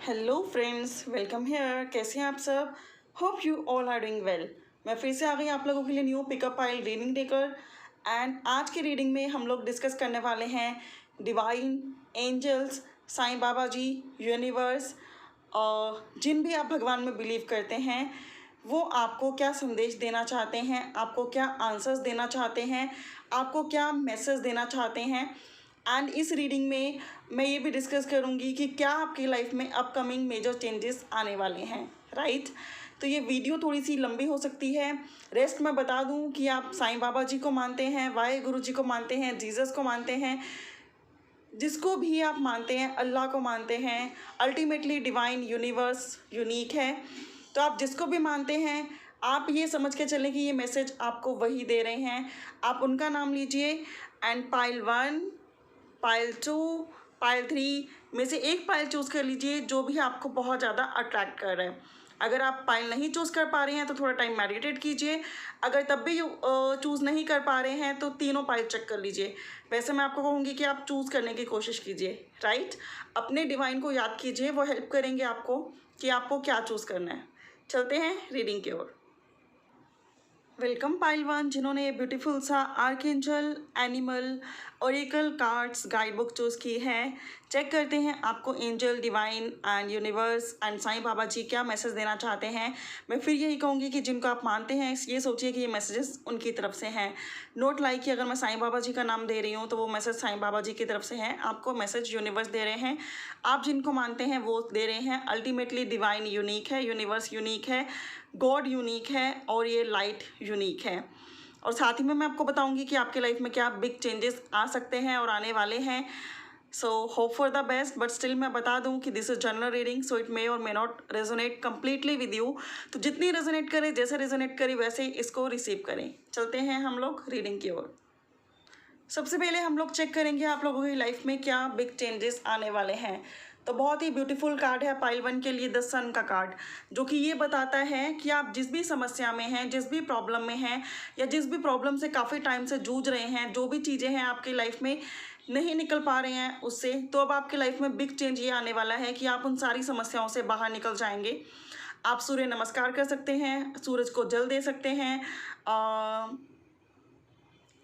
Hello friends, welcome hair. कैसे हैं आप सब? Hope you all are doing well. मैं फिर से आ गई आप लोगों के लिए न्यू पिकअप फाइल रीडिंग देकर। एंड आज की रीडिंग में हम लोग डिस्कस करने वाले हैं डिवाइन, एंजल्स, साईं बाबा जी, यूनिवर्स और जिन भी आप भगवान में बिलीव करते हैं वो आपको क्या संदेश देना चाहते हैं, आपको क्या आंसर्स देना चाहते हैं, आपको क्या मैसेज देना चाहते हैं। एंड इस रीडिंग में मैं ये भी डिस्कस करूँगी कि क्या आपकी लाइफ में अपकमिंग मेजर चेंजेस आने वाले हैं, राइट। तो ये वीडियो थोड़ी सी लंबी हो सकती है। रेस्ट मैं बता दूं कि आप साईं बाबा जी को मानते हैं, वाहे गुरु जी को मानते हैं, जीसस को मानते हैं, जिसको भी आप मानते हैं, अल्लाह को मानते हैं। अल्टीमेटली डिवाइन, यूनिवर्स यूनिक है। तो आप जिसको भी मानते हैं आप ये समझ के चलें कि ये मैसेज आपको वही दे रहे हैं। आप उनका नाम लीजिए एंड पाइल 1, पाइल 2, पाइल 3 में से एक पाइल चूज़ कर लीजिए जो भी आपको बहुत ज़्यादा अट्रैक्ट कर रहा है। अगर आप पाइल नहीं चूज़ कर पा रहे हैं तो थोड़ा टाइम मेडिटेट कीजिए। अगर तब भी चूज़ नहीं कर पा रहे हैं तो तीनों पाइल चेक कर लीजिए। वैसे मैं आपको कहूँगी कि आप चूज़ करने की कोशिश कीजिए, राइट। अपने डिवाइन को याद कीजिए, वो हेल्प करेंगे आपको कि आपको क्या चूज़ करना है। चलते हैं रीडिंग की ओर। वेलकम पाइल 1, जिन्होंने ये ब्यूटीफुल सा archangel, animal, oracle cards guide book choose की है। चेक करते हैं आपको angel, divine and universe and Sai Baba ji क्या मैसेज देना चाहते हैं। मैं फिर यही कहूँगी कि जिनको आप मानते हैं ये सोचिए कि ये मैसेजेस उनकी तरफ से हैं। नोट लाइक कि अगर मैं साईं बाबा जी का नाम दे रही हूँ तो वो मैसेज साईं बाबा जी की तरफ से है। आपको मैसेज यूनिवर्स दे रहे हैं, आप जिनको मानते हैं वो दे रहे हैं। अल्टीमेटली डिवाइन यूनिक है, यूनिवर्स यूनिक है, गॉड यूनिक है और ये लाइट यूनिक है। और साथ ही में मैं आपको बताऊंगी कि आपके लाइफ में क्या बिग चेंजेस आ सकते हैं और आने वाले हैं। So hope for the best, but still मैं बता दूं कि this is general reading, so it may और may not resonate completely with you. तो जितनी रेजोनेट करे, जैसे रेजोनेट करे वैसे इसको रिसीव करें। चलते हैं हम लोग रीडिंग की ओर। सबसे पहले हम लोग चेक करेंगे आप लोगों की लाइफ में क्या बिग चेंजेस आने वाले हैं। तो बहुत ही ब्यूटीफुल कार्ड है पाइल 1 के लिए, द सन का कार्ड, जो कि ये बताता है कि आप जिस भी समस्या में हैं, जिस भी प्रॉब्लम में हैं या जिस भी प्रॉब्लम से काफ़ी टाइम से जूझ रहे हैं, जो भी चीज़ें हैं आपकी लाइफ में नहीं निकल पा रहे हैं उससे, तो अब आपकी लाइफ में बिग चेंज ये आने वाला है कि आप उन सारी समस्याओं से बाहर निकल जाएंगे। आप सूर्य नमस्कार कर सकते हैं, सूरज को जल दे सकते हैं,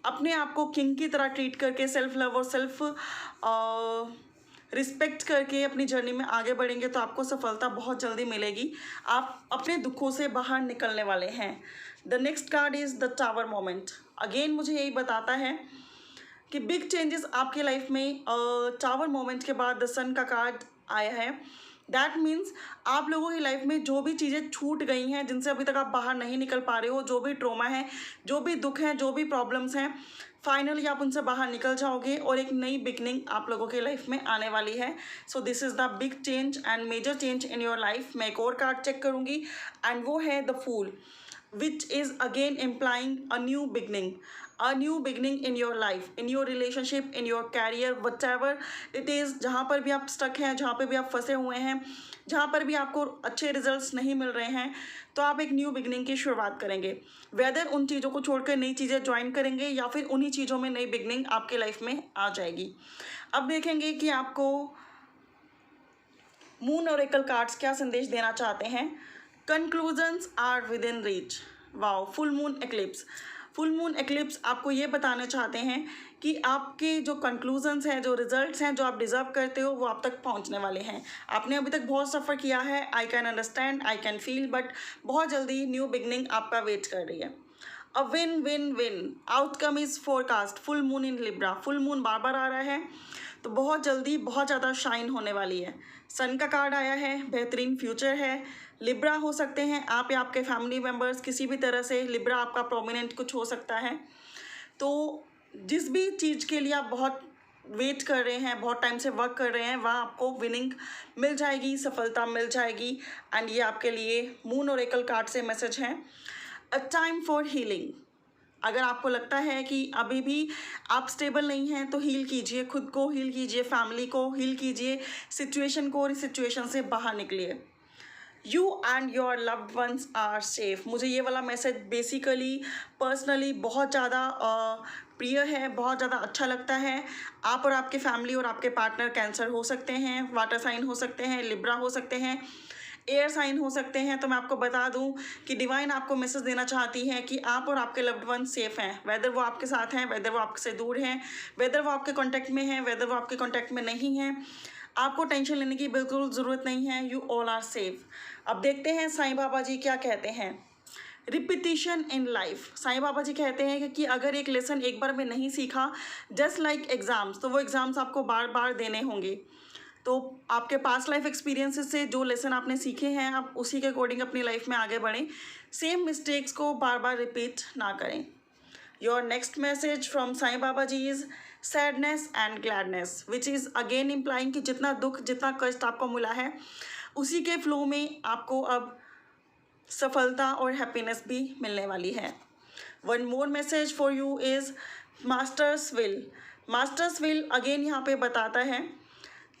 अपने आप को किंग की तरह ट्रीट करके सेल्फ लव और सेल्फ रिस्पेक्ट करके अपनी जर्नी में आगे बढ़ेंगे तो आपको सफलता बहुत जल्दी मिलेगी। आप अपने दुखों से बाहर निकलने वाले हैं। The next card is the tower moment. Again मुझे यही बताता है कि बिग चेंजेस आपके लाइफ में टावर मोमेंट के बाद द सन का कार्ड आया है। दैट मीन्स आप लोगों की लाइफ में जो भी चीज़ें छूट गई हैं, जिनसे अभी तक आप बाहर नहीं निकल पा रहे हो, जो भी ट्रॉमा है, जो भी दुख है, जो भी प्रॉब्लम्स हैं, फाइनली आप उनसे बाहर निकल जाओगे और एक नई बिगनिंग आप लोगों के लाइफ में आने वाली है। So this is the big change and major change in your life. मैं एक और कार्ड चेक करूँगी एंड वो है the fool, which is again implying a new beginning in your life, in your relationship, in your career, whatever it is। जहाँ पर भी आप स्टक हैं, जहाँ पर भी आप फंसे हुए हैं, जहाँ पर भी आपको अच्छे रिजल्ट्स नहीं मिल रहे हैं, तो आप एक न्यू बिगनिंग की शुरुआत करेंगे। वेदर उन चीज़ों को छोड़कर नई चीज़ें ज्वाइन करेंगे या फिर उन्हीं चीज़ों में नई बिगनिंग आपके लाइफ में आ जाएगी। अब देखेंगे कि आपको मून ओरेकल कार्ड्स क्या संदेश देना चाहते हैं। Conclusions are within reach. Wow, full moon eclipse. Full moon eclipse आपको ये बताना चाहते हैं कि आपके जो कंक्लूजन्स हैं, जो रिजल्ट्स हैं, जो आप डिज़र्व करते हो, वो आप तक पहुंचने वाले हैं। आपने अभी तक बहुत सफ़र किया है, I can understand, I can feel, but बहुत जल्दी न्यू बिगनिंग आपका वेट कर रही है। A win win win outcome is forecast. Full moon in Libra, full moon बार बार आ रहा है तो बहुत जल्दी बहुत ज़्यादा शाइन होने वाली है। सन का कार्ड आया है, बेहतरीन फ्यूचर है। लिब्रा हो सकते हैं आप या आपके फैमिली मेम्बर्स, किसी भी तरह से लिब्रा आपका प्रोमिनेंट कुछ हो सकता है। तो जिस भी चीज़ के लिए आप बहुत वेट कर रहे हैं, बहुत टाइम से वर्क कर रहे हैं, वहाँ आपको विनिंग मिल जाएगी, सफलता मिल जाएगी। एंड ये आपके लिए मून ओरेकल कार्ड से मैसेज है। A time for healing. अगर आपको लगता है कि अभी भी आप स्टेबल नहीं हैं तो हील कीजिए, खुद को हील कीजिए, फैमिली को हील कीजिए, सिचुएशन को और इस सिचुएशन से बाहर निकलिए। You and your loved ones are safe. मुझे ये वाला मैसेज बेसिकली पर्सनली बहुत ज़्यादा प्रिय है, बहुत ज़्यादा अच्छा लगता है। आप और आपके फैमिली और आपके पार्टनर कैंसर हो सकते हैं, वाटर साइन हो सकते हैं, लिब्रा हो सकते हैं, एयर साइन हो सकते हैं। तो मैं आपको बता दूं कि डिवाइन आपको मैसेज देना चाहती है कि आप और आपके लव्ड वन सेफ हैं, वेदर वो आपके साथ हैं, वेदर वो आपसे दूर हैं, वेदर वो आपके कांटेक्ट में हैं, वेदर वो आपके कांटेक्ट में नहीं हैं। आपको टेंशन लेने की बिल्कुल ज़रूरत नहीं है, यू ऑल आर सेफ। अब देखते हैं साईं बाबा जी क्या कहते हैं। Repetition in life, Sai Baba जी कहते हैं कि अगर एक लेसन एक बार में नहीं सीखा, जस्ट लाइक एग्ज़ाम्स, तो वो एग्ज़ाम्स आपको बार बार देने होंगे। तो आपके पास्ट लाइफ एक्सपीरियंसेस से जो लेसन आपने सीखे हैं, आप उसी के अकॉर्डिंग अपनी लाइफ में आगे बढ़ें। सेम मिस्टेक्स को बार बार रिपीट ना करें। Your next message from Sai Baba ji is sadness and gladness, which is again implying कि जितना दुख, जितना कष्ट आपको मिला है, उसी के फ्लो में आपको अब सफलता और हैप्पीनेस भी मिलने वाली है। One more message for you is masters will. Masters will again यहाँ पे बताता है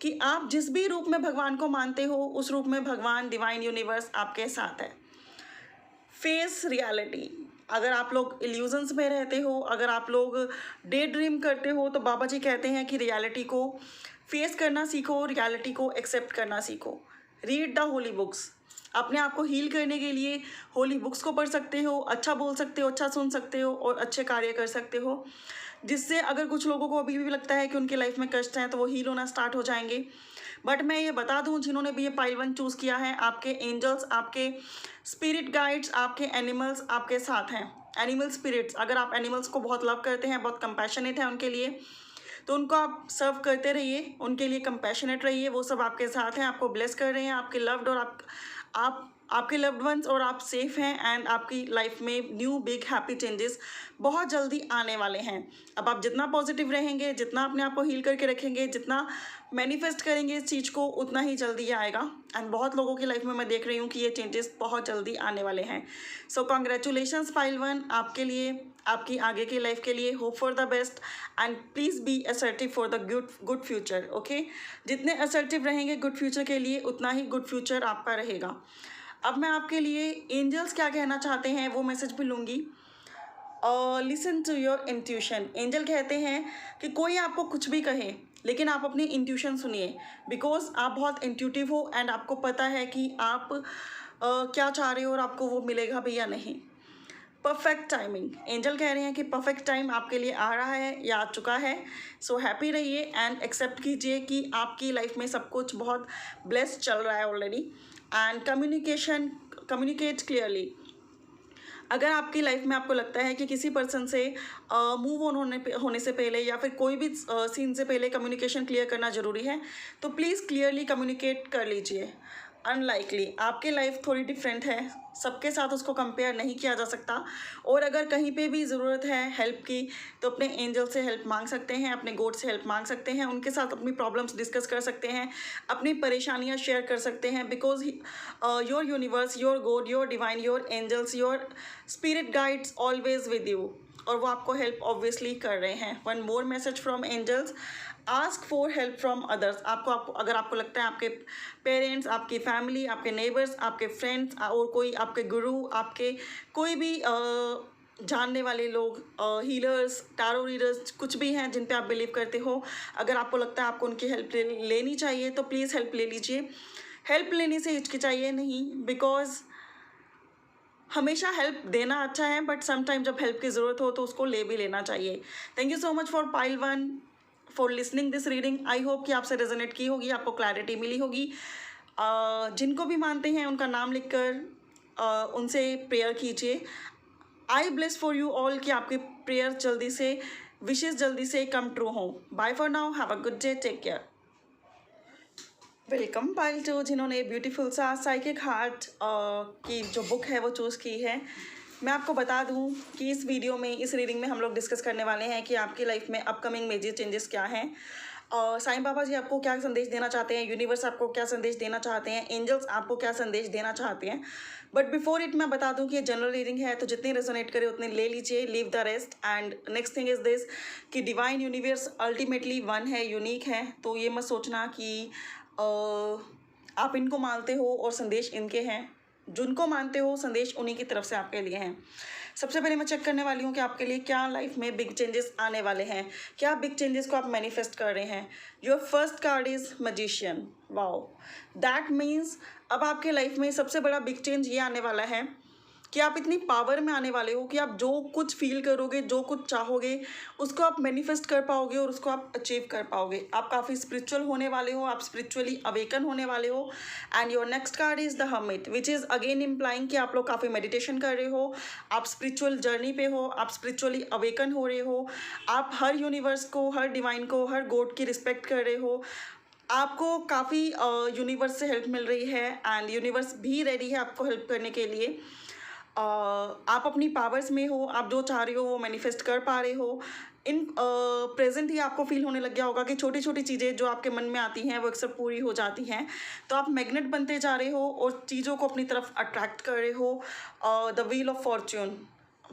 कि आप जिस भी रूप में भगवान को मानते हो, उस रूप में भगवान, डिवाइन यूनिवर्स आपके साथ है। फेस रियलिटी, अगर आप लोग इल्यूजन्स में रहते हो, अगर आप लोग डे ड्रीम करते हो, तो बाबा जी कहते हैं कि रियलिटी को फेस करना सीखो, रियलिटी को एक्सेप्ट करना सीखो। रीड द होली बुक्स, अपने आप को हील करने के लिए होली बुक्स को पढ़ सकते हो, अच्छा बोल सकते हो, अच्छा सुन सकते हो और अच्छे कार्य कर सकते हो, जिससे अगर कुछ लोगों को अभी भी लगता है कि उनकी लाइफ में कष्ट हैं, तो वो हील होना स्टार्ट हो जाएंगे। बट मैं ये बता दूं, जिन्होंने भी ये पाइल 1 चूज़ किया है, आपके एंजल्स, आपके स्पिरिट गाइड्स, आपके एनिमल्स आपके साथ हैं। एनिमल स्पिरिट्स, अगर आप एनिमल्स को बहुत लव करते हैं, बहुत कंपैशनेट हैं उनके लिए, तो उनको आप सर्व करते रहिए, उनके लिए कंपैशनेट रहिए, वो सब आपके साथ हैं, आपको ब्लेस कर रहे हैं, आपके लव्ड और आपके लव्ड वंस और आप सेफ हैं। एंड आपकी लाइफ में न्यू बिग हैप्पी चेंजेस बहुत जल्दी आने वाले हैं। अब आप जितना पॉजिटिव रहेंगे, जितना अपने आप को हील करके रखेंगे, जितना मैनिफेस्ट करेंगे इस चीज़ को, उतना ही जल्दी आएगा। एंड बहुत लोगों की लाइफ में मैं देख रही हूँ कि ये चेंजेस बहुत जल्दी आने वाले हैं। सो कॉन्ग्रेचुलेशंस पाइल 1 आपके लिए, आपकी आगे की लाइफ के लिए। Hope for the best and please be assertive for the good future. Okay, जितने असर्टिव रहेंगे गुड फ्यूचर के लिए, उतना ही गुड फ्यूचर आपका रहेगा। अब मैं आपके लिए एंजल्स क्या कहना चाहते हैं वो मैसेज भी लूँगी। Listen to your intuition. Angel कहते हैं कि कोई आपको कुछ भी कहे, लेकिन आप अपनी इंट्यूशन सुनिए, बिकॉज आप बहुत इंट्यूटिव हो एंड आपको पता है कि आप क्या चाह रहे हो और आपको वो मिलेगा भी या नहीं। परफेक्ट टाइमिंग, एंजल कह रहे हैं कि परफेक्ट टाइम आपके लिए आ रहा है या आ चुका है। सो हैप्पी रहिए एंड एक्सेप्ट कीजिए कि आपकी लाइफ में सब कुछ बहुत ब्लेस्ड चल रहा है ऑलरेडी। एंड कम्युनिकेट क्लियरली, अगर आपकी लाइफ में आपको लगता है कि किसी पर्सन से मूव ऑन होने से पहले या फिर कोई भी सीन से पहले कम्युनिकेशन क्लियर करना ज़रूरी है, तो प्लीज़ क्लियरली कम्युनिकेट कर लीजिए। अनलाइकली, आपकी लाइफ थोड़ी डिफरेंट है, सबके साथ उसको कंपेयर नहीं किया जा सकता। और अगर कहीं पे भी ज़रूरत है हेल्प की, तो अपने एंजल से हेल्प मांग सकते हैं, अपने गॉड से हेल्प मांग सकते हैं, उनके साथ अपनी प्रॉब्लम्स डिस्कस कर सकते हैं, अपनी परेशानियां शेयर कर सकते हैं। Because your universe, your god, your divine, your angels, your spirit guides always with you, और वो आपको हेल्प ऑब्वियसली कर रहे हैं। One more message from angels, ask for help from others. अगर आपको लगता है आपके पेरेंट्स, आपकी फैमिली, आपके नेबर्स, आपके फ्रेंड्स और कोई आपके गुरु, आपके कोई भी जानने वाले लोग, हीलर्स, टारो रीडर्स, कुछ भी हैं जिन पे आप बिलीव करते हो, अगर आपको लगता है आपको उनकी हेल्प लेनी चाहिए, तो प्लीज़ हेल्प ले लीजिए। हेल्प लेने से हिचकिचाइए नहीं, बिकॉज हमेशा हेल्प देना अच्छा है, बट समटाइम जब हेल्प की ज़रूरत हो तो उसको ले भी लेना चाहिए। Thank you so much for pile 1 for listening this reading. I hope कि आपसे रेजोनेट की होगी, आपको क्लैरिटी मिली होगी। जिनको भी मानते हैं उनका नाम लिखकर उनसे प्रेयर कीजिए। I bless for you all कि आपके प्रेयर जल्दी से, विशेष जल्दी से कम ट्रू हो। Bye for now, have a good day, take care. Welcome pile 2, जिन्होंने ब्यूटीफुल सा साइकिक हार्ट की जो बुक है वो चूज़ की है। मैं आपको बता दूं कि इस वीडियो में, इस रीडिंग में हम लोग डिस्कस करने वाले हैं कि आपकी लाइफ में अपकमिंग मेजर चेंजेस क्या हैं, साईं बाबा जी आपको क्या संदेश देना चाहते हैं, यूनिवर्स आपको क्या संदेश देना चाहते हैं, एंजल्स आपको क्या संदेश देना चाहते हैं। बट बिफोर इट मैं बता दूं कि ये जनरल रीडिंग है, तो जितने रेजोनेट करे उतने ले लीजिए, leave the rest. And next thing is this कि डिवाइन यूनिवर्स अल्टीमेटली वन है, यूनिक है। तो ये मत सोचना कि आप इनको मानते हो और संदेश इनके हैं। जिनको मानते हो संदेश उन्हीं की तरफ से आपके लिए हैं। सबसे पहले मैं चेक करने वाली हूँ कि आपके लिए क्या लाइफ में बिग चेंजेस आने वाले हैं, क्या बिग चेंजेस को आप मैनिफेस्ट कर रहे हैं। Your first card is magician. Wow, that means अब आपके लाइफ में सबसे बड़ा बिग चेंज ये आने वाला है कि आप इतनी पावर में आने वाले हो कि आप जो कुछ फील करोगे, जो कुछ चाहोगे, उसको आप मैनिफेस्ट कर पाओगे और उसको आप अचीव कर पाओगे। आप काफ़ी स्पिरिचुअल होने वाले हो, आप स्पिरिचुअली अवेकन होने वाले हो। And your next card is the hermit, which is again implying कि आप लोग काफ़ी मेडिटेशन कर रहे हो, आप स्पिरिचुअल जर्नी पे हो, आप स्पिरिचुअली अवेकन हो रहे हो, आप हर यूनिवर्स को, हर डिवाइन को, हर गॉड की रिस्पेक्ट कर रहे हो। आपको काफ़ी यूनिवर्स से हेल्प मिल रही है एंड यूनिवर्स भी रेडी है आपको हेल्प करने के लिए। आप अपनी पावर्स में हो, आप जो चाह रहे हो वो मैनिफेस्ट कर पा रहे हो। इन प्रेजेंट ही आपको फील होने लग गया होगा कि छोटी छोटी चीज़ें जो आपके मन में आती हैं वो अक्सर पूरी हो जाती हैं। तो आप मैग्नेट बनते जा रहे हो और चीज़ों को अपनी तरफ अट्रैक्ट कर रहे हो। The wheel of Fortune,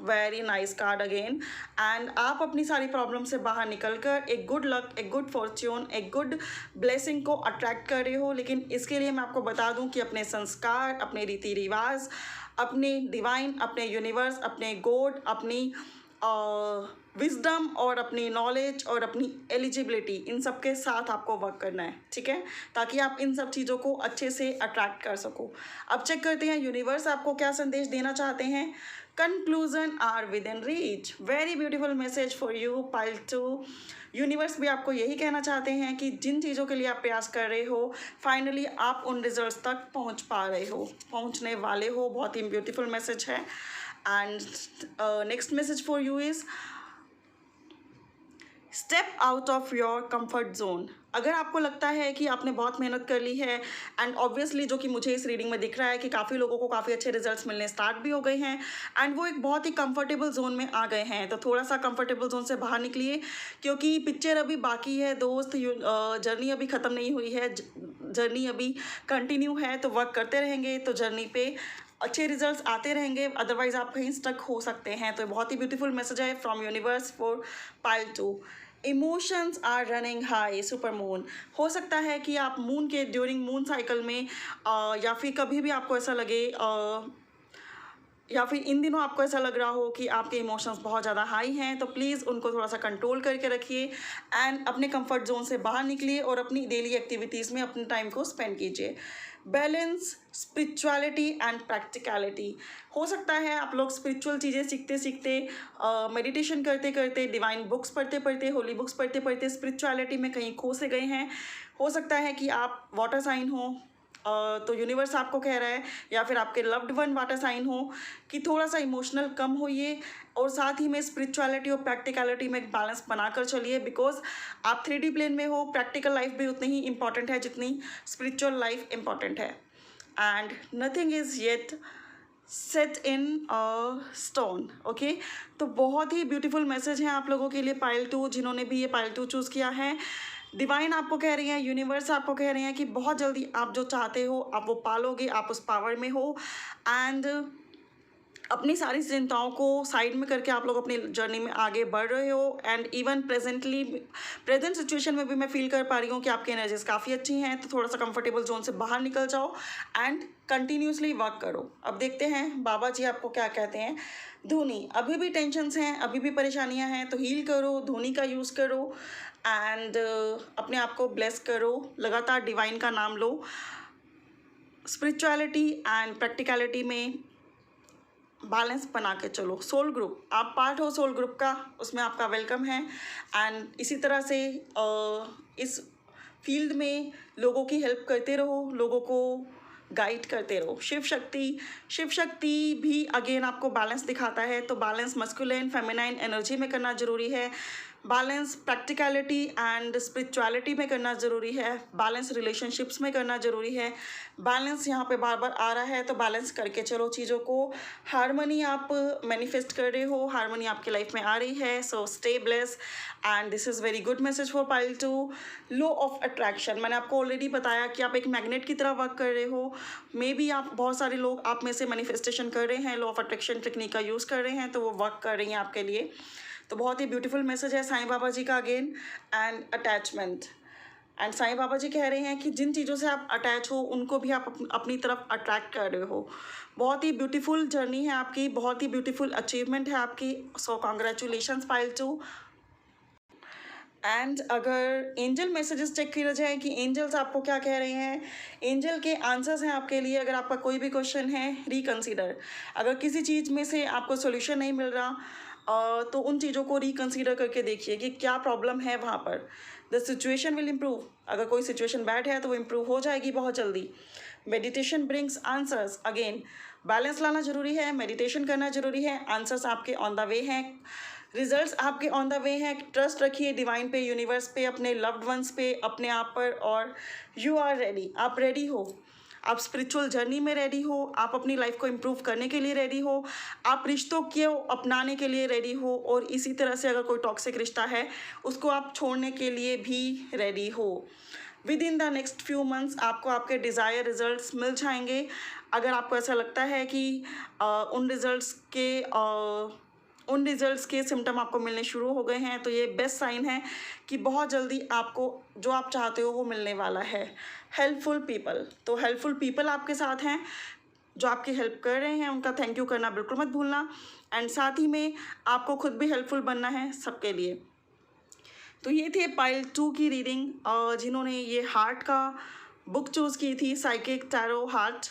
very nice card again. And आप अपनी सारी प्रॉब्लम से बाहर निकल कर एक गुड लक, एक गुड फॉर्च्यून, एक गुड ब्लेसिंग को अट्रैक्ट कर रहे हो। लेकिन इसके लिए मैं आपको बता दूं कि अपने संस्कार, अपने रीति रिवाज, अपने डिवाइन, अपने यूनिवर्स, अपने गॉड, अपनी विजडम और अपनी नॉलेज और अपनी एलिजिबिलिटी, इन सब के साथ आपको वर्क करना है, ठीक है, ताकि आप इन सब चीज़ों को अच्छे से अट्रैक्ट कर सको। अब चेक करते हैं यूनिवर्स आपको क्या संदेश देना चाहते हैं। Conclusion are within reach, very beautiful message for you pile 2। Universe भी आपको यही कहना चाहते हैं कि जिन चीज़ों के लिए आप प्रयास कर रहे हो, फाइनली आप उन रिजल्ट्स तक पहुंच पा रहे हो, पहुंचने वाले हो। बहुत ही ब्यूटीफुल मैसेज है। And next message for you is step out of your comfort zone. अगर आपको लगता है कि आपने बहुत मेहनत कर ली है एंड ऑब्वियसली जो कि मुझे इस रीडिंग में दिख रहा है कि काफ़ी लोगों को काफ़ी अच्छे रिजल्ट्स मिलने स्टार्ट भी हो गए हैं एंड वो एक बहुत ही कंफर्टेबल जोन में आ गए हैं, तो थोड़ा सा कंफर्टेबल जोन से बाहर निकलिए क्योंकि पिक्चर अभी बाकी है दोस्त। जर्नी अभी ख़त्म नहीं हुई है, जर्नी अभी कंटिन्यू है। तो वर्क करते रहेंगे तो जर्नी पे अच्छे रिजल्ट्स आते रहेंगे, अदरवाइज आप कहीं स्टक हो सकते हैं। तो बहुत ही ब्यूटीफुल मैसेज है from universe for pile 2। Emotions are running high, super moon. हो सकता है कि आप मून के ड्यूरिंग मून साइकिल में या फिर कभी भी आपको ऐसा लगे या फिर इन दिनों आपको ऐसा लग रहा हो कि आपके इमोशंस बहुत ज़्यादा हाई हैं, तो प्लीज़ उनको थोड़ा सा कंट्रोल करके रखिए एंड अपने कंफर्ट जोन से बाहर निकलिए और अपनी डेली एक्टिविटीज़ में अपने टाइम को स्पेंड कीजिए। Balance spirituality and practicality. हो सकता है आप लोग स्पिरिचुअल चीज़ें सीखते सीखते, मेडिटेशन करते करते, डिवाइन बुक्स पढ़ते पढ़ते, होली बुक्स पढ़ते पढ़ते स्पिरिचुअलिटी में कहीं खो से गए हैं। हो सकता है कि आप वाटर साइन हो, तो यूनिवर्स आपको कह रहा है, या फिर आपके लव्ड वन वाटर साइन हो, कि थोड़ा सा इमोशनल कम होइए और साथ ही में स्पिरिचुअलिटी और प्रैक्टिकलिटी में एक बैलेंस बनाकर चलिए। बिकॉज आप 3D प्लेन में हो, प्रैक्टिकल लाइफ भी उतनी ही इम्पॉर्टेंट है जितनी स्पिरिचुअल लाइफ इम्पॉर्टेंट है। And nothing is yet set in stone. Okay, तो बहुत ही ब्यूटीफुल मैसेज है आप लोगों के लिए पाइल 2, जिन्होंने भी ये पाइल 2 चूज़ किया है। डिवाइन आपको कह रही हैं, यूनिवर्स आपको कह रहे हैं कि बहुत जल्दी आप जो चाहते हो आप वो पालोगे, आप उस पावर में हो एंड अपनी सारी चिंताओं को साइड में करके आप लोग अपनी जर्नी में आगे बढ़ रहे हो। एंड इवन प्रेजेंट सिचुएशन में भी मैं फील कर पा रही हूँ कि आपकी एनर्जीज काफ़ी अच्छी हैं। तो थोड़ा सा कंफर्टेबल जोन से बाहर निकल जाओ एंड कंटिन्यूसली वर्क करो। अब देखते हैं बाबा जी आपको क्या कहते हैं। धोनी, अभी भी टेंशन्स हैं, अभी भी परेशानियां हैं, तो हील करो, धोनी का यूज़ करो एंड अपने आप को ब्लेस करो, लगातार डिवाइन का नाम लो। स्पिरिचुअलिटी एंड प्रैक्टिकलिटी में बैलेंस बना के चलो। सोल ग्रुप, आप पार्ट हो सोल ग्रुप का, उसमें आपका वेलकम है। एंड इसी तरह से इस फील्ड में लोगों की हेल्प करते रहो, लोगों को गाइड करते रहो। शिव शक्ति भी अगेन आपको बैलेंस दिखाता है। तो बैलेंस मस्कुलिन फेमिनाइन एनर्जी में करना ज़रूरी है, बैलेंस प्रैक्टिकलिटी एंड स्पिरिचुअलिटी में करना ज़रूरी है, बैलेंस रिलेशनशिप्स में करना ज़रूरी है। बैलेंस यहाँ पे बार बार आ रहा है, तो बैलेंस करके चलो चीज़ों को। हारमनी आप मैनिफेस्ट कर रहे हो, हारमनी आपकी लाइफ में आ रही है। So stay bless and this is very good message for pile 2। Law of attraction, मैंने आपको ऑलरेडी बताया कि आप एक मैग्नेट की तरह वर्क कर रहे हो। मे बी आप बहुत सारे लोग आप में से मैनिफेस्टेशन कर रहे हैं, लॉ ऑफ अट्रैक्शन टेक्निक का यूज़ कर रहे हैं, तो वो वर्क कर रही हैं आपके लिए। तो बहुत ही ब्यूटीफुल मैसेज है साईं बाबा जी का again. And attachment, and Sai Baba ji कह रहे हैं कि जिन चीज़ों से आप अटैच हो उनको भी आप अपनी तरफ अट्रैक्ट कर रहे हो। बहुत ही ब्यूटीफुल जर्नी है आपकी, बहुत ही ब्यूटीफुल अचीवमेंट है आपकी। सो कॉन्ग्रेचुलेशंस पाइल 2। एंड अगर एंजल मैसेजेस चेक किया जाए कि एंजल्स आपको क्या कह रहे हैं, एंजल के आंसर्स हैं आपके लिए। अगर आपका कोई भी क्वेश्चन है, रिकंसीडर। अगर किसी चीज़ में से आपको सोल्यूशन नहीं मिल रहा तो उन चीज़ों को रिकंसीडर करके देखिए कि क्या प्रॉब्लम है वहाँ पर। The situation will improve. अगर कोई सिचुएशन बैड है तो वो इम्प्रूव हो जाएगी बहुत जल्दी। Meditation brings answers. Again balance लाना जरूरी है, मेडिटेशन करना जरूरी है। आंसर्स आपके ऑन द वे हैं, रिजल्ट्स आपके ऑन द वे हैं। ट्रस्ट रखिए डिवाइन पे, यूनिवर्स पे, अपने लव्ड वंस पे, अपने आप पर, और यू आर रेडी। आप रेडी हो, आप स्पिरिचुअल जर्नी में रेडी हो, आप अपनी लाइफ को इम्प्रूव करने के लिए रेडी हो, आप रिश्तों को अपनाने के लिए रेडी हो, और इसी तरह से अगर कोई टॉक्सिक रिश्ता है उसको आप छोड़ने के लिए भी रेडी हो। With in the next few months आपको आपके डिज़ायर रिजल्ट्स मिल जाएंगे। अगर आपको ऐसा लगता है कि उन रिजल्ट्स के सिम्टम आपको मिलने शुरू हो गए हैं तो ये बेस्ट साइन है कि बहुत जल्दी आपको जो आप चाहते हो वो मिलने वाला है। हेल्पफुल पीपल, तो हेल्पफुल पीपल आपके साथ हैं जो आपकी हेल्प कर रहे हैं, उनका थैंक यू करना बिल्कुल मत भूलना। एंड साथ ही में आपको खुद भी हेल्पफुल बनना है सबके लिए। तो ये थे पाइल 2 की रीडिंग, जिन्होंने ये हार्ट का बुक चूज़ की थी, साइकिक टैरो हार्ट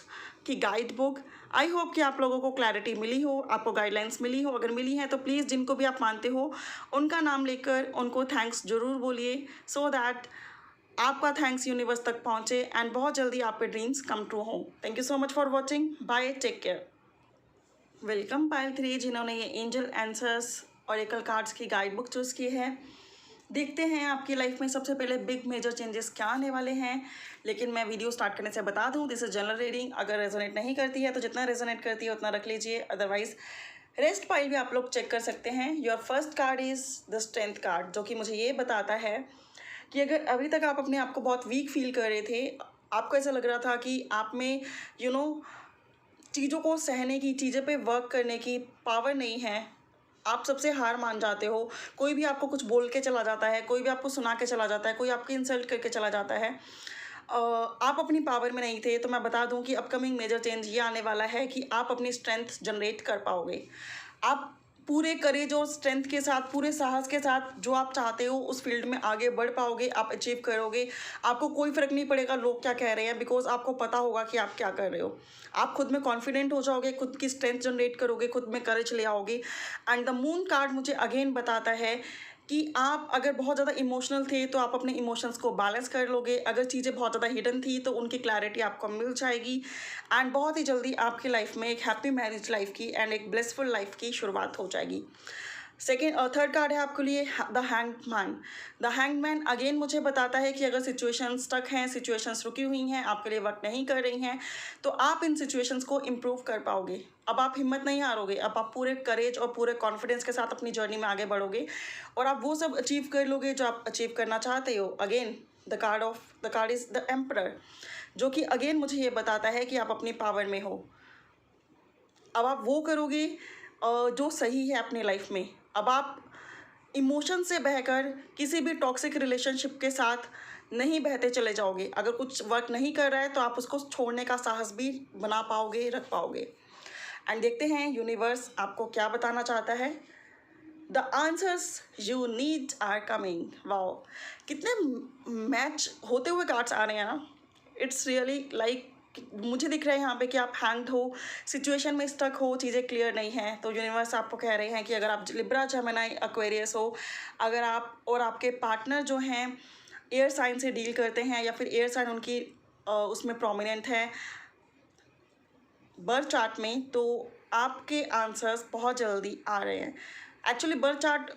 की गाइड बुक। आई होप कि आप लोगों को क्लैरिटी मिली हो, आपको गाइडलाइंस मिली हो। अगर मिली है तो प्लीज़ जिनको भी आप मानते हो उनका नाम लेकर उनको थैंक्स ज़रूर बोलिए, सो दैट आपका थैंक्स यूनिवर्स तक पहुँचे एंड बहुत जल्दी आपके ड्रीम्स कम ट्रू हों। Thank you so much for watching, bye, take care. Welcome pile 3, जिन्होंने ये एंजल आंसर्स ऑरेकल कार्ड्स की गाइड बुक चूज़ की है। देखते हैं आपकी लाइफ में सबसे पहले बिग मेजर चेंजेस क्या आने वाले हैं। लेकिन मैं वीडियो स्टार्ट करने से बता दूं, दिस इज जनरल रीडिंग। अगर रेजोनेट नहीं करती है तो जितना रेजोनेट करती है उतना रख लीजिए, अदरवाइज रेस्ट पाइल भी आप लोग चेक कर सकते हैं। Your first card is the strength card, जो कि मुझे ये बताता है कि अगर अभी तक आप अपने आप को बहुत वीक फील कर रहे थे, आपको ऐसा लग रहा था कि आप में चीज़ों को सहने की, चीज़ें पे वर्क करने की पावर नहीं है, आप सबसे हार मान जाते हो, कोई भी आपको कुछ बोल के चला जाता है, कोई भी आपको सुना के चला जाता है, कोई आपकी इंसल्ट करके चला जाता है, आप अपनी पावर में नहीं थे, तो मैं बता दूं कि अपकमिंग मेजर चेंज ये आने वाला है कि आप अपनी स्ट्रेंथ जनरेट कर पाओगे। आप पूरे करेज और स्ट्रेंथ के साथ, पूरे साहस के साथ जो आप चाहते हो उस फील्ड में आगे बढ़ पाओगे, आप अचीव करोगे। आपको कोई फ़र्क नहीं पड़ेगा लोग क्या कह रहे हैं, बिकॉज आपको पता होगा कि आप क्या कर रहे हो। आप खुद में कॉन्फिडेंट हो जाओगे, खुद की स्ट्रेंथ जनरेट करोगे, खुद में करेज ले आओगे। एंड द मून कार्ड मुझे अगेन बताता है कि आप अगर बहुत ज़्यादा इमोशनल थे तो आप अपने इमोशंस को बैलेंस कर लोगे। अगर चीज़ें बहुत ज़्यादा हिडन थी तो उनकी क्लैरिटी आपको मिल जाएगी एंड बहुत ही जल्दी आपकी लाइफ में एक हैप्पी मैरिज लाइफ की एंड एक ब्लेसफुल लाइफ की शुरुआत हो जाएगी। थर्ड कार्ड है आपके लिए the hanged man. The hanged man again मुझे बताता है कि अगर सिचुएशंस स्टक हैं, सिचुएशंस रुकी हुई हैं, आपके लिए वर्क नहीं कर रही हैं, तो आप इन सिचुएशंस को इम्प्रूव कर पाओगे। अब आप हिम्मत नहीं हारोगे, अब आप पूरे करेज और पूरे कॉन्फिडेंस के साथ अपनी जर्नी में आगे बढ़ोगे और आप वो सब अचीव कर लोगे जो आप अचीव करना चाहते हो। Again the card is the emperor, जो कि अगेन मुझे ये बताता है कि आप अपनी पावर में हो। अब आप वो करोगे जो सही है अपनी लाइफ में। अब आप इमोशन से बहकर किसी भी टॉक्सिक रिलेशनशिप के साथ नहीं बहते चले जाओगे। अगर कुछ वर्क नहीं कर रहा है तो आप उसको छोड़ने का साहस भी बना पाओगे, रख पाओगे। एंड देखते हैं यूनिवर्स आपको क्या बताना चाहता है। The answers you need are coming. Wow, कितने मैच होते हुए कार्ड्स आ रहे हैं ना। इट्स रियली लाइक मुझे दिख रहा है यहाँ पे कि आप हैंग्ड हो, सिचुएशन में स्टक हो, चीज़ें क्लियर नहीं हैं। तो यूनिवर्स आपको कह रहे हैं कि अगर आप लिब्रा, जेमिनी, एक्वेरियस हो, अगर आप और आपके पार्टनर जो हैं एयर साइन से डील करते हैं या फिर एयर साइन उनकी उसमें प्रोमिनेंट है बर्थ चार्ट में, तो आपके आंसर्स बहुत जल्दी आ रहे हैं। एक्चुअली बर्थ चार्ट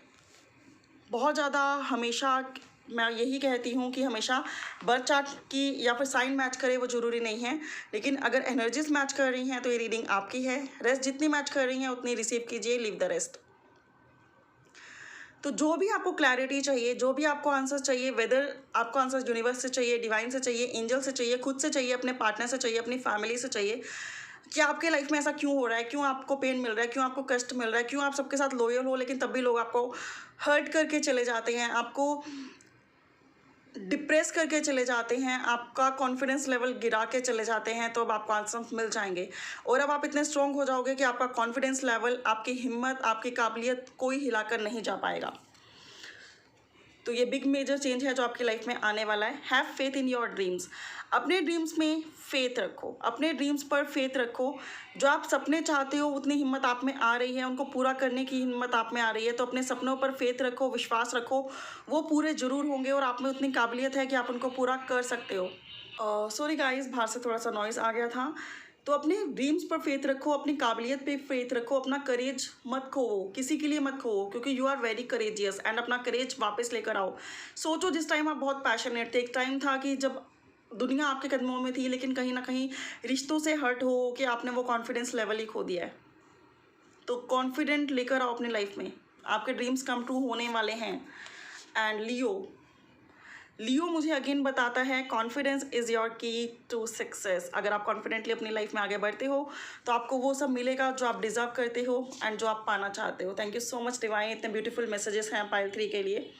बहुत ज़्यादा हमेशा मैं यही कहती हूँ कि हमेशा बर्थ चार्ट की या फिर साइन मैच करे वो ज़रूरी नहीं है, लेकिन अगर एनर्जीज मैच कर रही हैं तो ये रीडिंग आपकी है। रेस्ट जितनी मैच कर रही हैं उतनी रिसीव कीजिए, लीव द रेस्ट। तो जो भी आपको क्लैरिटी चाहिए, जो भी आपको आंसर चाहिए, वेदर आपको आंसर यूनिवर्स से चाहिए, डिवाइन से चाहिए, एंजल से चाहिए, खुद से चाहिए, अपने पार्टनर से चाहिए, अपनी फैमिली से चाहिए, कि आपके लाइफ में ऐसा क्यों हो रहा है, क्यों आपको पेन मिल रहा है, क्यों आपको कष्ट मिल रहा है, क्यों आप सबके साथ लॉयल हो लेकिन तब भी लोग आपको हर्ट करके चले जाते हैं, आपको डिप्रेस करके चले जाते हैं, आपका कॉन्फिडेंस लेवल गिरा के चले जाते हैं, तो अब आपको आंसर्स मिल जाएंगे। और अब आप इतने स्ट्रॉन्ग हो जाओगे कि आपका कॉन्फिडेंस लेवल, आपकी हिम्मत, आपकी काबिलियत कोई हिलाकर नहीं जा पाएगा। तो ये बिग मेजर चेंज है जो आपकी लाइफ में आने वाला है। Have faith in your dreams. अपने ड्रीम्स में फेथ रखो, अपने ड्रीम्स पर फेथ रखो। जो आप सपने चाहते हो उतनी हिम्मत आप में आ रही है, उनको पूरा करने की हिम्मत आप में आ रही है, तो अपने सपनों पर फेथ रखो, विश्वास रखो, वो पूरे ज़रूर होंगे और आप में उतनी काबिलियत है कि आप उनको पूरा कर सकते हो। सॉरी गाइस, बाहर से थोड़ा सा नॉइज़ आ गया था। तो अपने ड्रीम्स पर फेथ रखो, अपनी काबिलियत पे फेथ रखो, अपना करेज मत खोओ, किसी के लिए मत खोओ, क्योंकि you are very courageous. And अपना करेज वापस लेकर आओ। सोचो, जिस टाइम आप बहुत पैशनेट थे, एक टाइम था कि जब दुनिया आपके कदमों में थी, लेकिन कहीं ना कहीं रिश्तों से हर्ट हो कि आपने वो कॉन्फिडेंस लेवल ही खो दिया है। तो कॉन्फिडेंट लेकर आओ अपनी लाइफ में, आपके ड्रीम्स कम ट्रू होने वाले हैं। एंड लियो मुझे अगेन बताता है, कॉन्फिडेंस इज़ योर की टू सक्सेस। अगर आप कॉन्फिडेंटली अपनी लाइफ में आगे बढ़ते हो तो आपको वो सब मिलेगा जो आप डिज़र्व करते हो एंड जो आप पाना चाहते हो। Thank you so much divine, इतने ब्यूटीफुल मैसेजेस हैं पाइल 3 के लिए।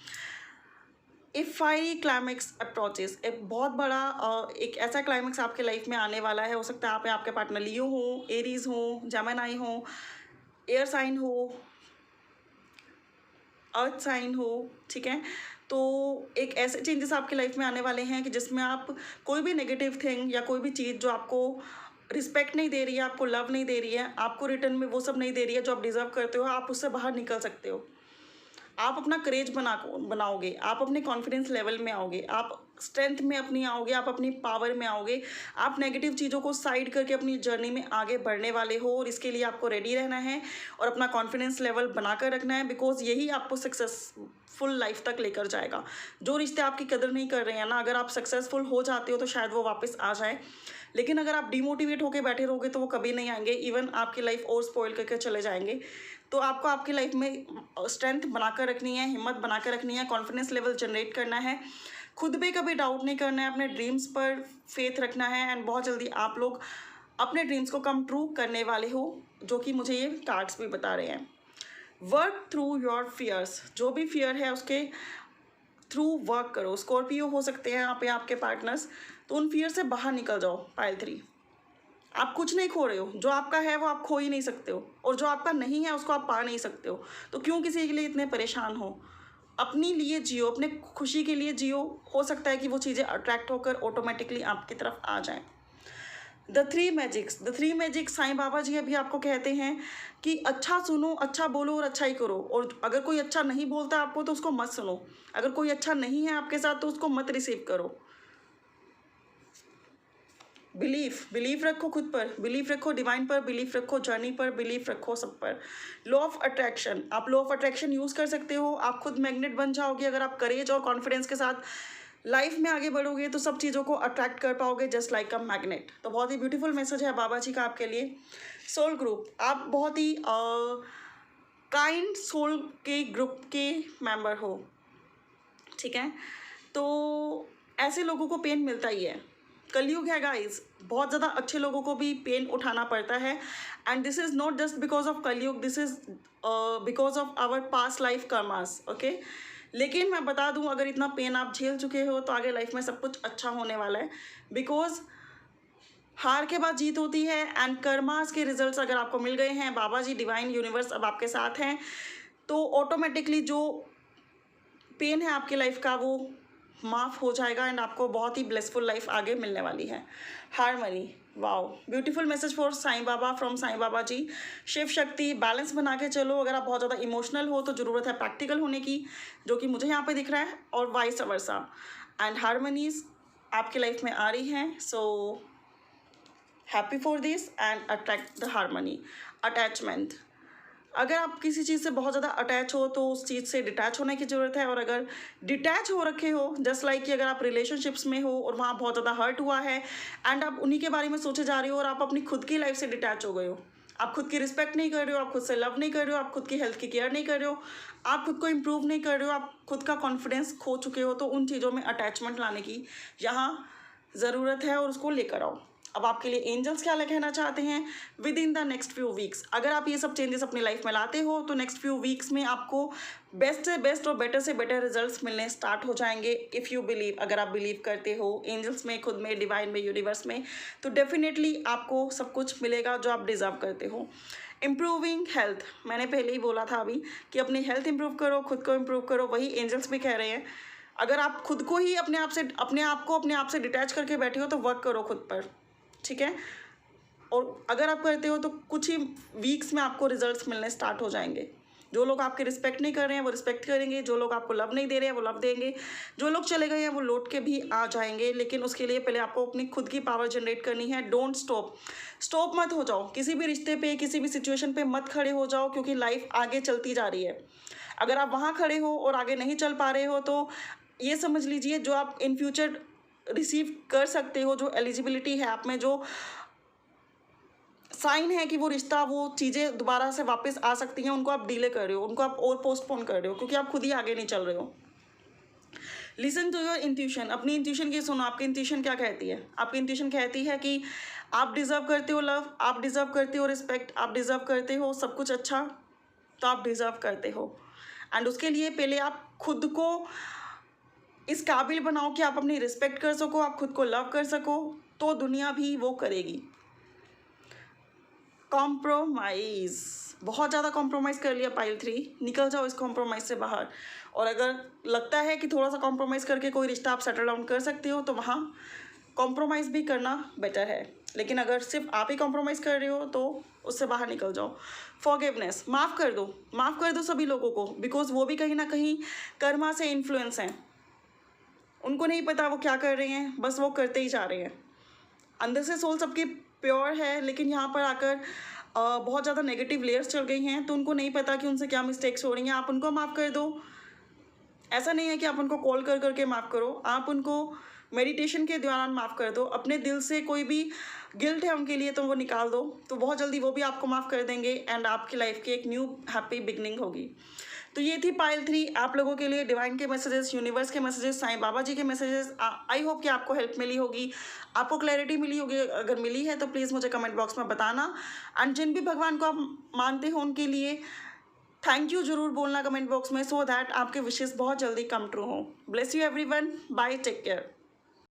एक फायरी क्लाइमैक्स अप्रोचेस, एक बहुत बड़ा एक ऐसा क्लाइमैक्स आपके लाइफ में आने वाला है। हो सकता है आप आपके पार्टनर लियो हो, एरीज हो, जेमिनी हो, एयर साइन हो, अर्थ साइन हो, ठीक है। तो एक ऐसे चेंजेस आपकी लाइफ में आने वाले हैं कि जिसमें आप कोई भी नेगेटिव थिंग या कोई भी चीज़ जो आपको रिस्पेक्ट नहीं दे रही है, आपको लव नहीं दे रही है, आपको रिटर्न में वो सब नहीं दे रही है जो आप डिज़र्व करते हो, आप उससे बाहर निकल सकते हो। आप अपना करेज बनाओगे, आप अपने कॉन्फिडेंस लेवल में आओगे, आप स्ट्रेंथ में अपनी आओगे, आप अपनी पावर में आओगे, आप नेगेटिव चीज़ों को साइड करके अपनी जर्नी में आगे बढ़ने वाले हो। और इसके लिए आपको रेडी रहना है और अपना कॉन्फिडेंस लेवल बनाकर रखना है, बिकॉज यही आपको सक्सेसफुल लाइफ तक लेकर जाएगा। जो रिश्ते आपकी कदर नहीं कर रहे हैं ना, अगर आप सक्सेसफुल हो जाते हो तो शायद वो वापस आ जाए, लेकिन अगर आप डिमोटिवेट होकर बैठे रहोगे तो वो कभी नहीं आएंगे, इवन आपकी लाइफ और स्पॉइल करके चले जाएंगे। तो आपको आपकी लाइफ में स्ट्रेंथ बनाकर रखनी है, हिम्मत बनाकर रखनी है, कॉन्फिडेंस लेवल जनरेट करना है, खुद पे कभी डाउट नहीं करना है, अपने ड्रीम्स पर फेथ रखना है। एंड बहुत जल्दी आप लोग अपने ड्रीम्स को कम ट्रू करने वाले हो, जो कि मुझे ये कार्ड्स भी बता रहे हैं। वर्क थ्रू योर फियर्स, जो भी फियर है उसके थ्रू वर्क करो। स्कॉर्पियो हो सकते हैं यहाँ पे आपके पार्टनर्स, तो उन फियर से बाहर निकल जाओ। पाइल 3, आप कुछ नहीं खो रहे हो, जो आपका है वो आप खो ही नहीं सकते हो, और जो आपका नहीं है उसको आप पा नहीं सकते हो। तो क्यों किसी के लिए इतने परेशान हो? अपने लिए जियो, अपने खुशी के लिए जियो। हो सकता है कि वो चीज़ें अट्रैक्ट होकर ऑटोमेटिकली आपकी तरफ आ जाएं। The three magics Sai Baba जी अभी आपको कहते हैं कि अच्छा सुनो, अच्छा बोलो और अच्छा ही करो। और अगर कोई अच्छा नहीं बोलता आपको तो उसको मत सुनो। अगर कोई अच्छा नहीं है आपके साथ तो उसको मत रिसीव करो। बिलीफ रखो खुद पर, बिलीफ रखो डिवाइन पर, बिलीफ रखो जर्नी पर, बिलीफ रखो सब पर। लॉ ऑफ अट्रैक्शन, आप लॉ ऑफ अट्रैक्शन यूज़ कर सकते हो। आप खुद मैग्नेट बन जाओगे अगर आप करेज और कॉन्फिडेंस के साथ लाइफ में आगे बढ़ोगे तो सब चीज़ों को अट्रैक्ट कर पाओगे, जस्ट लाइक अ मैग्नेट। तो बहुत ही ब्यूटीफुल मैसेज है बाबा जी का आपके लिए। सोल ग्रुप, आप बहुत ही काइंड सोल के ग्रुप के मेंबर हो, ठीक है। तो ऐसे लोगों को पेन मिलता ही है, कलयुग है गाइस, बहुत ज़्यादा अच्छे लोगों को भी पेन उठाना पड़ता है। And this is not just because of Kalyug, this is because of our past life karmas, okay. लेकिन मैं बता दूं, अगर इतना पेन आप झेल चुके हो तो आगे लाइफ में सब कुछ अच्छा होने वाला है, बिकॉज हार के बाद जीत होती है। एंड कर्मास के रिजल्ट्स अगर आपको मिल गए हैं, बाबा जी डिवाइन यूनिवर्स अब आपके साथ हैं, तो ऑटोमेटिकली जो पेन है आपकी लाइफ का वो माफ़ हो जाएगा एंड आपको बहुत ही ब्लेसफुल लाइफ आगे मिलने वाली है। Harmony, wow, beautiful message for Sai Baba from Sai Baba ji. Shiv Shakti, balance बना के चलो। अगर आप बहुत ज़्यादा इमोशनल हो तो ज़रूरत है प्रैक्टिकल होने की, जो कि मुझे यहाँ पे दिख रहा है, और वाइस वर्सा। एंड हारमनीज आपकी लाइफ में आ रही हैं, so happy for this and attract the harmony. Attachment, अगर आप किसी चीज़ से बहुत ज़्यादा अटैच हो तो उस चीज़ से डिटैच होने की ज़रूरत है। और अगर डिटैच हो रखे हो, जस्ट लाइक कि अगर आप रिलेशनशिप्स में हो और वहाँ बहुत ज़्यादा हर्ट हुआ है एंड आप उन्हीं के बारे में सोचे जा रहे हो और आप अपनी खुद की लाइफ से डिटैच हो गए हो, आप खुद की रिस्पेक्ट नहीं कर रहे हो, आप खुद से लव नहीं कर रहे हो, आप खुद की हेल्थ की केयर नहीं कर रहे हो, आप खुद को इम्प्रूव नहीं कर रहे हो, आप खुद का कॉन्फिडेंस खो चुके हो, तो उन चीज़ों में अटैचमेंट लाने की यहाँ ज़रूरत है और उसको लेकर आओ। अब आपके लिए एंजल्स क्या कहना चाहते हैं with in the next few weeks. अगर आप ये सब चेंजेस अपनी लाइफ में लाते हो तो नेक्स्ट फ्यू वीक्स में आपको बेस्ट से बेस्ट और बेटर से बेटर रिजल्ट्स मिलने स्टार्ट हो जाएंगे। इफ़ यू बिलीव, अगर आप बिलीव करते हो एंजल्स में, खुद में, डिवाइन में, यूनिवर्स में, तो डेफिनेटली आपको सब कुछ मिलेगा जो आप डिज़र्व करते हो। इम्प्रूविंग हेल्थ, मैंने पहले ही बोला था अभी कि अपनी हेल्थ इंप्रूव करो, खुद को इम्प्रूव करो, वही एंजल्स भी कह रहे हैं। अगर आप खुद को ही अपने आप से डिटैच करके बैठे हो तो वर्क करो खुद पर, ठीक है। और अगर आप करते हो तो कुछ ही वीक्स में आपको रिजल्ट्स मिलने स्टार्ट हो जाएंगे। जो लोग आपके रिस्पेक्ट नहीं कर रहे हैं वो रिस्पेक्ट करेंगे, जो लोग आपको लव नहीं दे रहे हैं वो लव देंगे, जो लोग चले गए हैं वो लौट के भी आ जाएंगे। लेकिन उसके लिए पहले आपको अपनी खुद की पावर जनरेट करनी है। डोंट स्टॉप मत हो जाओ, किसी भी रिश्ते पे, किसी भी सिचुएशन पे मत खड़े हो जाओ, क्योंकि लाइफ आगे चलती जा रही है। अगर आप वहाँ खड़े हो और आगे नहीं चल पा रहे हो तो ये समझ लीजिए जो आप इन फ्यूचर रिसीव कर सकते हो, जो एलिजिबिलिटी है आप में, जो साइन है कि वो रिश्ता, वो चीज़ें दोबारा से वापस आ सकती हैं, उनको आप डिले कर रहे हो, उनको आप और पोस्टपोन कर रहे हो, क्योंकि आप खुद ही आगे नहीं चल रहे हो। लिसन टू योर इंट्यूशन, अपनी इंट्यूशन की सुनो। आपकी इंट्यूशन क्या कहती है? आपकी इंट्यूशन कहती है कि आप डिज़र्व करते हो लव, आप डिज़र्व करते हो रिस्पेक्ट, आप डिज़र्व करते हो सब कुछ अच्छा, तो आप डिज़र्व करते हो। एंड उसके लिए पहले आप खुद को इस काबिल बनाओ कि आप अपनी रिस्पेक्ट कर सको, आप खुद को लव कर सको, तो दुनिया भी वो करेगी। कॉम्प्रोमाइज़, बहुत ज़्यादा कॉम्प्रोमाइज़ कर लिया पाइल 3, निकल जाओ इस कॉम्प्रोमाइज़ से बाहर। और अगर लगता है कि थोड़ा सा कॉम्प्रोमाइज़ करके कोई रिश्ता आप सेटल डाउन कर सकते हो तो वहाँ कॉम्प्रोमाइज़ भी करना बेटर है। लेकिन अगर सिर्फ आप ही कॉम्प्रोमाइज़ कर रहे हो तो उससे बाहर निकल जाओ। फॉरगिवनेस, माफ़ कर दो सभी लोगों को, बिकॉज वो भी कहीं ना कहीं कर्मा से इन्फ्लुएंस हैं। उनको नहीं पता वो क्या कर रहे हैं, बस वो करते ही जा रहे हैं। अंदर से सोल सबकी प्योर है, लेकिन यहाँ पर आकर बहुत ज़्यादा नेगेटिव लेयर्स चल गई हैं, तो उनको नहीं पता कि उनसे क्या मिस्टेक्स हो रही हैं। आप उनको माफ़ कर दो। ऐसा नहीं है कि आप उनको कॉल कर करके माफ़ करो, आप उनको मेडिटेशन के दौरान माफ़ कर दो। अपने दिल से कोई भी गिल्ट है उनके लिए तो वो निकाल दो, तो बहुत जल्दी वो भी आपको माफ़ कर देंगे एंड आपकी लाइफ की एक न्यू हैप्पी बिगनिंग होगी। तो ये थी पाइल 3 आप लोगों के लिए, डिवाइन के मैसेजेस, यूनिवर्स के मैसेजेस, साईं बाबा जी के मैसेजेस। आई होप कि आपको हेल्प मिली होगी, आपको क्लैरिटी मिली होगी। अगर मिली है तो प्लीज़ मुझे कमेंट बॉक्स में बताना। एंड जिन भी भगवान को आप मानते हो उनके लिए थैंक यू ज़रूर बोलना कमेंट बॉक्स में, सो दैट आपके विशेस बहुत जल्दी कम ट्रू हो। Bless you everyone, bye, take care.